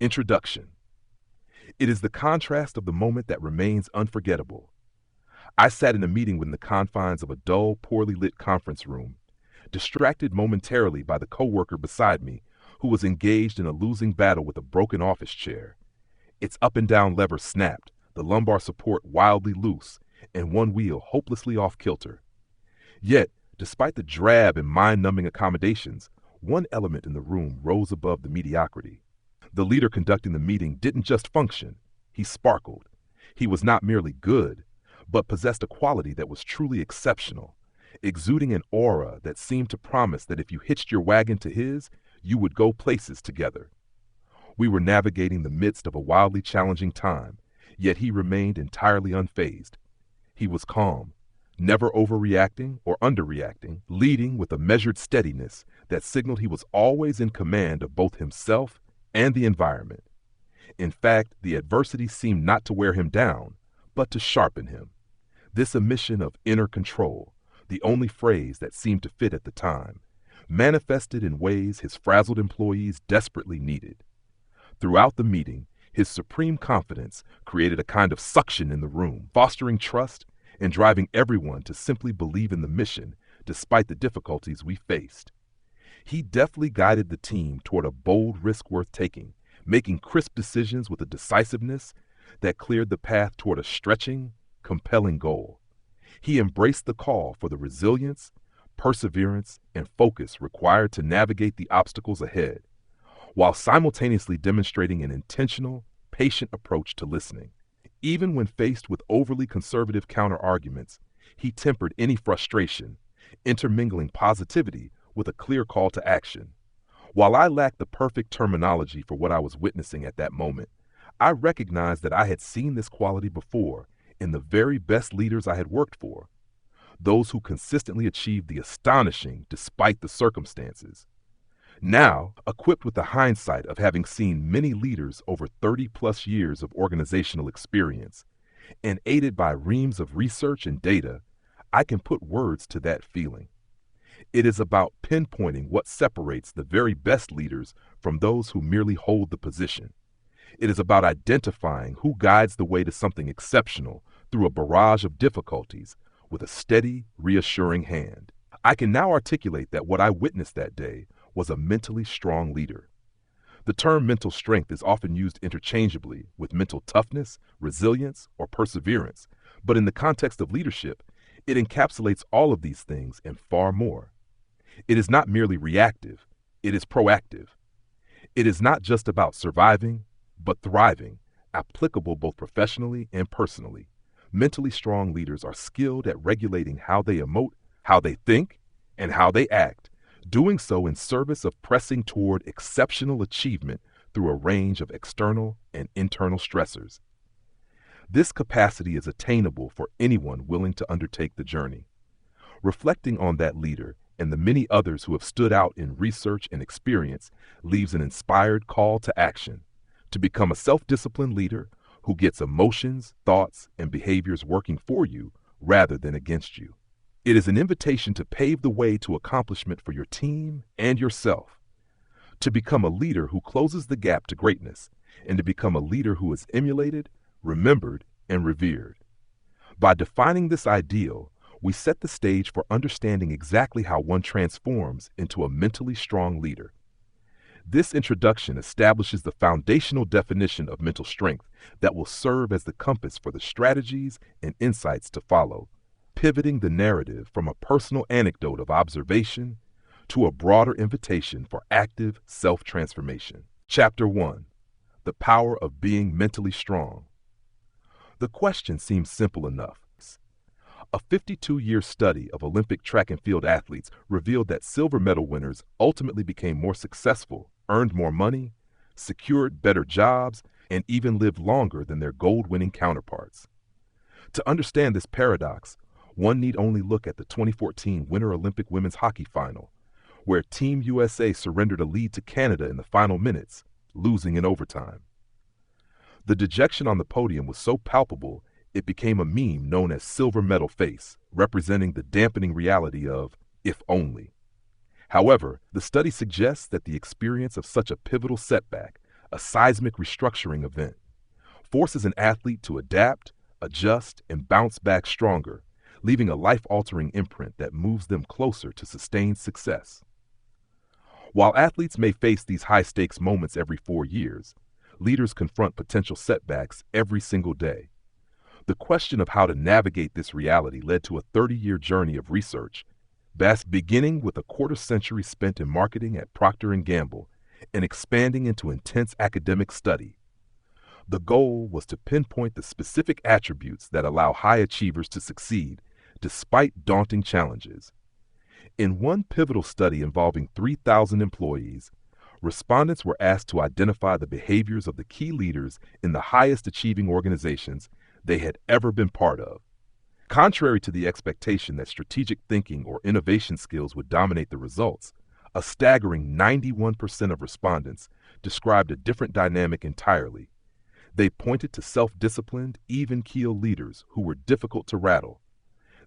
Introduction. It is the contrast of the moment that remains unforgettable. I sat in a meeting within the confines of a dull, poorly lit conference room, distracted momentarily by the coworker beside me who was engaged in a losing battle with a broken office chair. Its up and down lever snapped, the lumbar support wildly loose, and one wheel hopelessly off kilter. Yet, despite the drab and mind-numbing accommodations, one element in the room rose above the mediocrity. The leader conducting the meeting didn't just function, he sparkled. He was not merely good, but possessed a quality that was truly exceptional, exuding an aura that seemed to promise that if you hitched your wagon to his, you would go places together. We were navigating the midst of a wildly challenging time, yet he remained entirely unfazed. He was calm, never overreacting or underreacting, leading with a measured steadiness that signaled he was always in command of both himself and the environment. In fact, the adversity seemed not to wear him down, but to sharpen him. This emission of inner control, the only phrase that seemed to fit at the time, manifested in ways his frazzled employees desperately needed. Throughout the meeting, his supreme confidence created a kind of suction in the room, fostering trust and driving everyone to simply believe in the mission despite the difficulties we faced. He deftly guided the team toward a bold risk worth taking, making crisp decisions with a decisiveness that cleared the path toward a stretching, compelling goal. He embraced the call for the resilience, perseverance, and focus required to navigate the obstacles ahead, while simultaneously demonstrating an intentional, patient approach to listening. Even when faced with overly conservative counter-arguments, he tempered any frustration, intermingling positivity with a clear call to action. While I lacked the perfect terminology for what I was witnessing at that moment, I recognized that I had seen this quality before in the very best leaders I had worked for, those who consistently achieved the astonishing despite the circumstances. Now, equipped with the hindsight of having seen many leaders over 30-plus years of organizational experience, and aided by reams of research and data, I can put words to that feeling. It is about pinpointing what separates the very best leaders from those who merely hold the position. It is about identifying who guides the way to something exceptional through a barrage of difficulties with a steady, reassuring hand. I can now articulate that what I witnessed that day was a mentally strong leader. The term mental strength is often used interchangeably with mental toughness, resilience, or perseverance, but in the context of leadership, it encapsulates all of these things and far more. It is not merely reactive, it is proactive. It is not just about surviving, but thriving, applicable both professionally and personally. Mentally strong leaders are skilled at regulating how they emote, how they think, and how they act, doing so in service of pressing toward exceptional achievement through a range of external and internal stressors. This capacity is attainable for anyone willing to undertake the journey. Reflecting on that leader and the many others who have stood out in research and experience leaves an inspired call to action, to become a self-disciplined leader who gets emotions, thoughts, and behaviors working for you rather than against you. It is an invitation to pave the way to accomplishment for your team and yourself, to become a leader who closes the gap to greatness, and to become a leader who is emulated, remembered, and revered. By defining this ideal, we set the stage for understanding exactly how one transforms into a mentally strong leader. This introduction establishes the foundational definition of mental strength that will serve as the compass for the strategies and insights to follow, pivoting the narrative from a personal anecdote of observation to a broader invitation for active self-transformation. Chapter 1. The Power of Being Mentally Strong. The question seems simple enough. A 52-year study of Olympic track and field athletes revealed that silver medal winners ultimately became more successful, earned more money, secured better jobs, and even lived longer than their gold-winning counterparts. To understand this paradox, one need only look at the 2014 Winter Olympic women's hockey final, where Team USA surrendered a lead to Canada in the final minutes, losing in overtime. The dejection on the podium was so palpable it became a meme known as Silver Medal Face, representing the dampening reality of if only. However, the study suggests that the experience of such a pivotal setback, a seismic restructuring event, forces an athlete to adapt, adjust, and bounce back stronger, leaving a life-altering imprint that moves them closer to sustained success. While athletes may face these high-stakes moments every 4 years, leaders confront potential setbacks every single day. The question of how to navigate this reality led to a 30-year journey of research, beginning with a quarter-century spent in marketing at Procter & Gamble and expanding into intense academic study. The goal was to pinpoint the specific attributes that allow high achievers to succeed despite daunting challenges. In one pivotal study involving 3,000 employees, respondents were asked to identify the behaviors of the key leaders in the highest achieving organizations they had ever been part of. Contrary to the expectation that strategic thinking or innovation skills would dominate the results, a staggering 91% of respondents described a different dynamic entirely. They pointed to self-disciplined, even-keeled leaders who were difficult to rattle.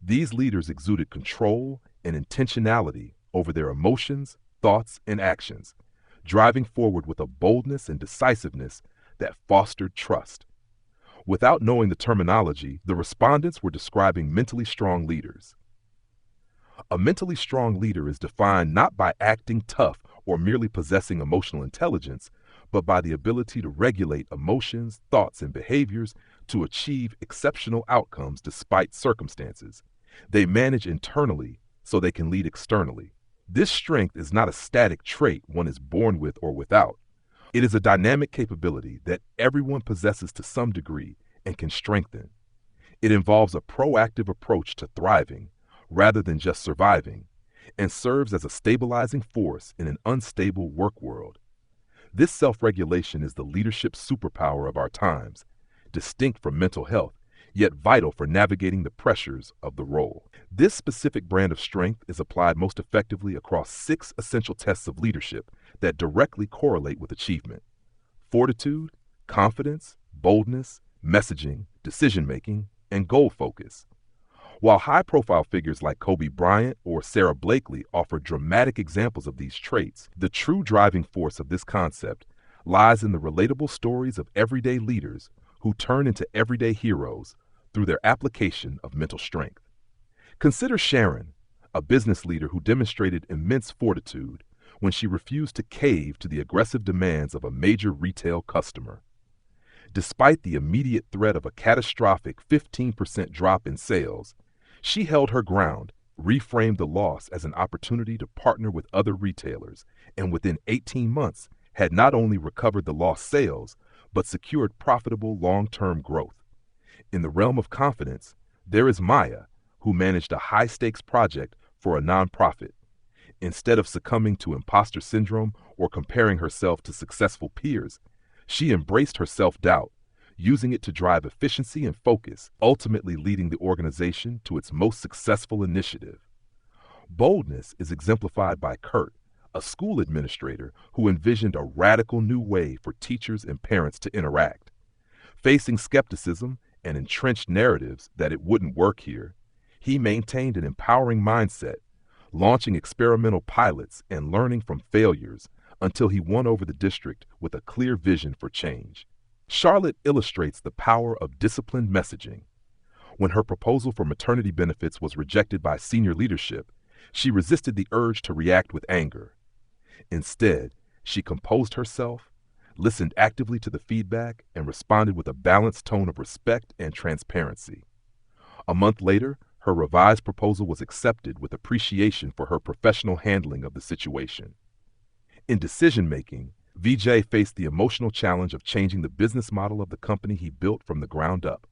These leaders exuded control and intentionality over their emotions, thoughts, and actions, driving forward with a boldness and decisiveness that fostered trust. Without knowing the terminology, the respondents were describing mentally strong leaders. A mentally strong leader is defined not by acting tough or merely possessing emotional intelligence, but by the ability to regulate emotions, thoughts, and behaviors to achieve exceptional outcomes despite circumstances. They manage internally so they can lead externally. This strength is not a static trait one is born with or without. It is a dynamic capability that everyone possesses to some degree and can strengthen. It involves a proactive approach to thriving rather than just surviving, and serves as a stabilizing force in an unstable work world. This self-regulation is the leadership superpower of our times, distinct from mental health, yet vital for navigating the pressures of the role. This specific brand of strength is applied most effectively across 6 essential tests of leadership that directly correlate with achievement: fortitude, confidence, boldness, messaging, decision-making, and goal focus. While high-profile figures like Kobe Bryant or Sarah Blakely offer dramatic examples of these traits, the true driving force of this concept lies in the relatable stories of everyday leaders who turn into everyday heroes through their application of mental strength. Consider Sharon, a business leader who demonstrated immense fortitude when she refused to cave to the aggressive demands of a major retail customer. Despite the immediate threat of a catastrophic 15% drop in sales, she held her ground, reframed the loss as an opportunity to partner with other retailers, and within 18 months had not only recovered the lost sales, but secured profitable long-term growth. In the realm of confidence, there is Maya, who managed a high-stakes project for a nonprofit. Instead of succumbing to imposter syndrome or comparing herself to successful peers, she embraced her self-doubt, using it to drive efficiency and focus, ultimately leading the organization to its most successful initiative. Boldness is exemplified by Kurt, a school administrator who envisioned a radical new way for teachers and parents to interact. Facing skepticism and entrenched narratives that it wouldn't work here, he maintained an empowering mindset, launching experimental pilots and learning from failures until he won over the district with a clear vision for change. Charlotte illustrates the power of disciplined messaging. When her proposal for maternity benefits was rejected by senior leadership, she resisted the urge to react with anger. Instead, she composed herself, listened actively to the feedback, and responded with a balanced tone of respect and transparency. A month later, her revised proposal was accepted with appreciation for her professional handling of the situation. In decision-making, Vijay faced the emotional challenge of changing the business model of the company he built from the ground up.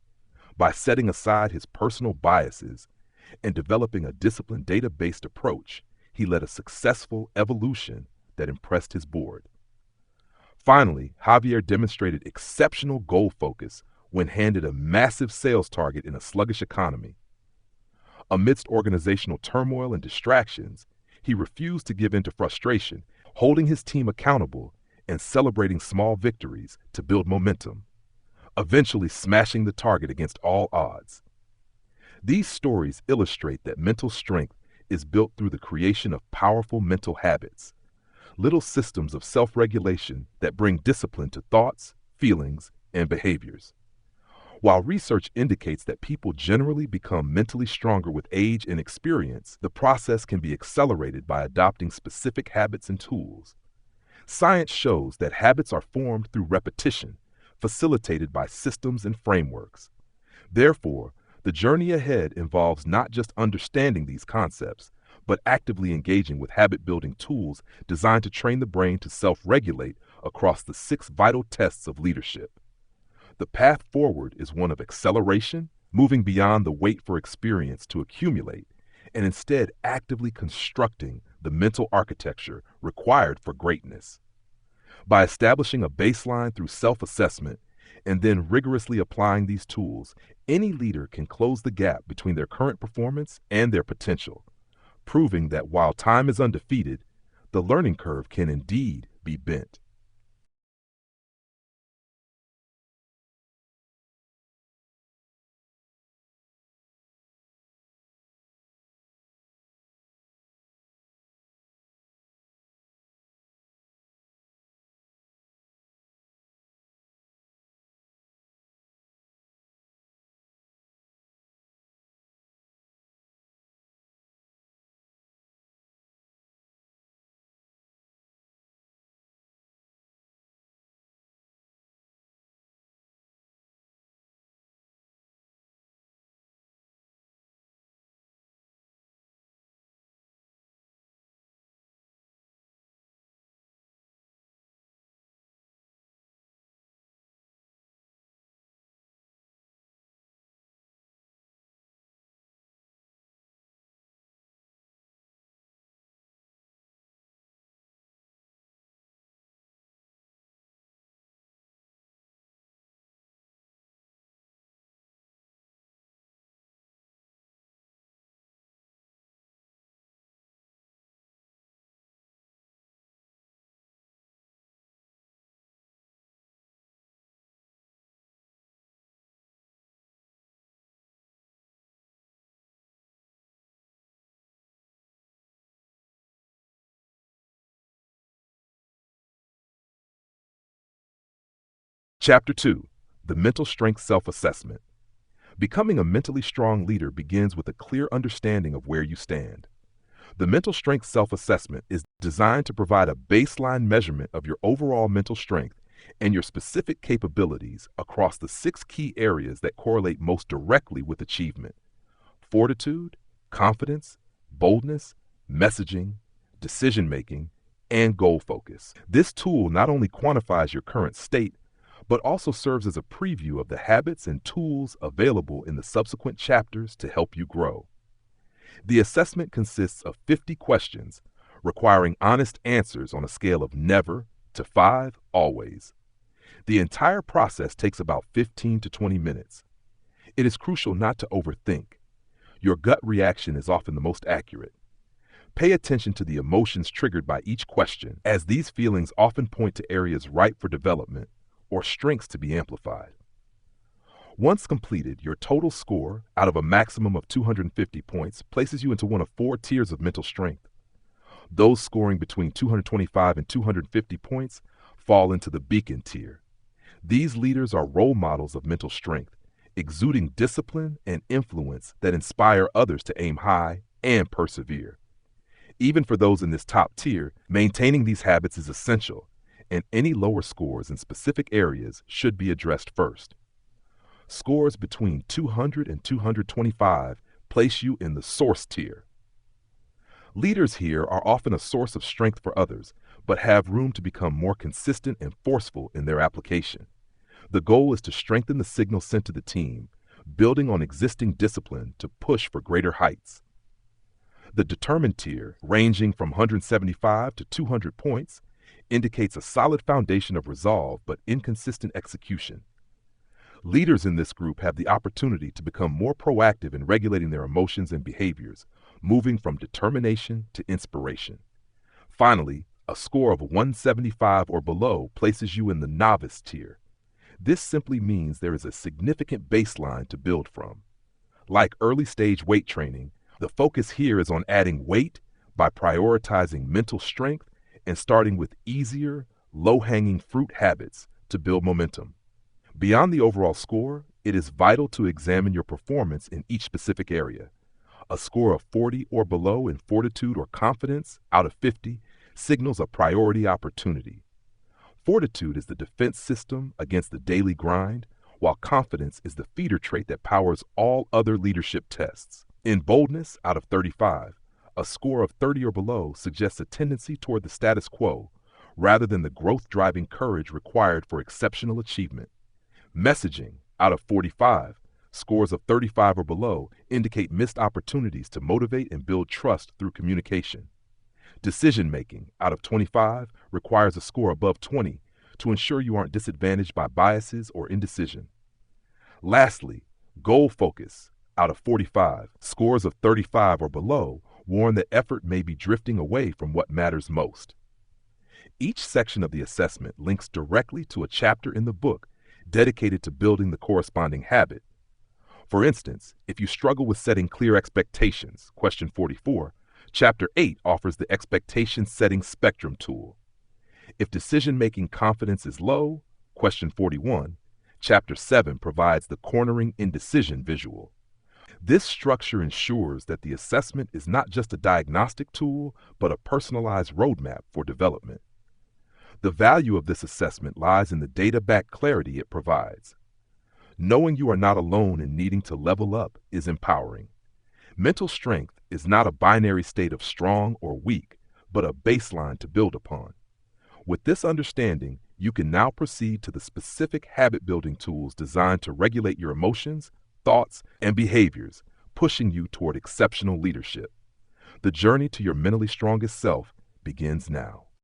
By setting aside his personal biases and developing a disciplined data-based approach, he led a successful evolution that impressed his board. Finally, Javier demonstrated exceptional goal focus when handed a massive sales target in a sluggish economy. Amidst organizational turmoil and distractions, he refused to give in to frustration, holding his team accountable and celebrating small victories to build momentum, eventually smashing the target against all odds. These stories illustrate that mental strength is built through the creation of powerful mental habits. little systems of self-regulation that bring discipline to thoughts, feelings, and behaviors. While research indicates that people generally become mentally stronger with age and experience, the process can be accelerated by adopting specific habits and tools. Science shows that habits are formed through repetition, facilitated by systems and frameworks. Therefore, the journey ahead involves not just understanding these concepts, but actively engaging with habit-building tools designed to train the brain to self-regulate across the 6 vital tests of leadership. The path forward is one of acceleration, moving beyond the wait for experience to accumulate, and instead actively constructing the mental architecture required for greatness. By establishing a baseline through self-assessment and then rigorously applying these tools, any leader can close the gap between their current performance and their potential, proving that while time is undefeated, the learning curve can indeed be bent. Chapter 2: The Mental Strength Self-Assessment. Becoming a mentally strong leader begins with a clear understanding of where you stand. The mental strength self-assessment is designed to provide a baseline measurement of your overall mental strength and your specific capabilities across the 6 key areas that correlate most directly with achievement: fortitude, confidence, boldness, messaging, decision-making, and goal focus. This tool not only quantifies your current state, but also serves as a preview of the habits and tools available in the subsequent chapters to help you grow. The assessment consists of 50 questions, requiring honest answers on a scale of never to 5 always. The entire process takes about 15 to 20 minutes. It is crucial not to overthink. Your gut reaction is often the most accurate. Pay attention to the emotions triggered by each question, as these feelings often point to areas ripe for development or strengths to be amplified. Once completed, your total score, out of a maximum of 250 points, places you into one of 4 tiers of mental strength. Those scoring between 225 and 250 points fall into the beacon tier. These leaders are role models of mental strength, exuding discipline and influence that inspire others to aim high and persevere. Even for those in this top tier, maintaining these habits is essential, and any lower scores in specific areas should be addressed first. Scores between 200 and 225 place you in the source tier. Leaders here are often a source of strength for others, but have room to become more consistent and forceful in their application. The goal is to strengthen the signal sent to the team, building on existing discipline to push for greater heights. The determined tier, ranging from 175 to 200 points, indicates a solid foundation of resolve but inconsistent execution. Leaders in this group have the opportunity to become more proactive in regulating their emotions and behaviors, moving from determination to inspiration. Finally, a score of 175 or below places you in the novice tier. This simply means there is a significant baseline to build from. Like early stage weight training, the focus here is on adding weight by prioritizing mental strength and starting with easier, low-hanging fruit habits to build momentum. Beyond the overall score, it is vital to examine your performance in each specific area. A score of 40 or below in fortitude or confidence out of 50 signals a priority opportunity. Fortitude is the defense system against the daily grind, while confidence is the feeder trait that powers all other leadership tests. In boldness out of 35, a score of 30 or below suggests a tendency toward the status quo, rather than the growth-driving courage required for exceptional achievement. Messaging out of 45, scores of 35 or below indicate missed opportunities to motivate and build trust through communication. Decision-making out of 25 requires a score above 20 to ensure you aren't disadvantaged by biases or indecision. Lastly, goal focus out of 45, scores of 35 or below warn that effort may be drifting away from what matters most. Each section of the assessment links directly to a chapter in the book dedicated to building the corresponding habit. For instance, if you struggle with setting clear expectations, question 44, Chapter 8 offers the expectation setting spectrum tool. If decision-making confidence is low, question 41, Chapter 7 provides the cornering indecision visual. This structure ensures that the assessment is not just a diagnostic tool, but a personalized roadmap for development. The value of this assessment lies in the data-backed clarity it provides. Knowing you are not alone in needing to level up is empowering. Mental strength is not a binary state of strong or weak, but a baseline to build upon. With this understanding, you can now proceed to the specific habit-building tools designed to regulate your emotions, thoughts, and behaviors, pushing you toward exceptional leadership. The journey to your mentally strongest self begins now.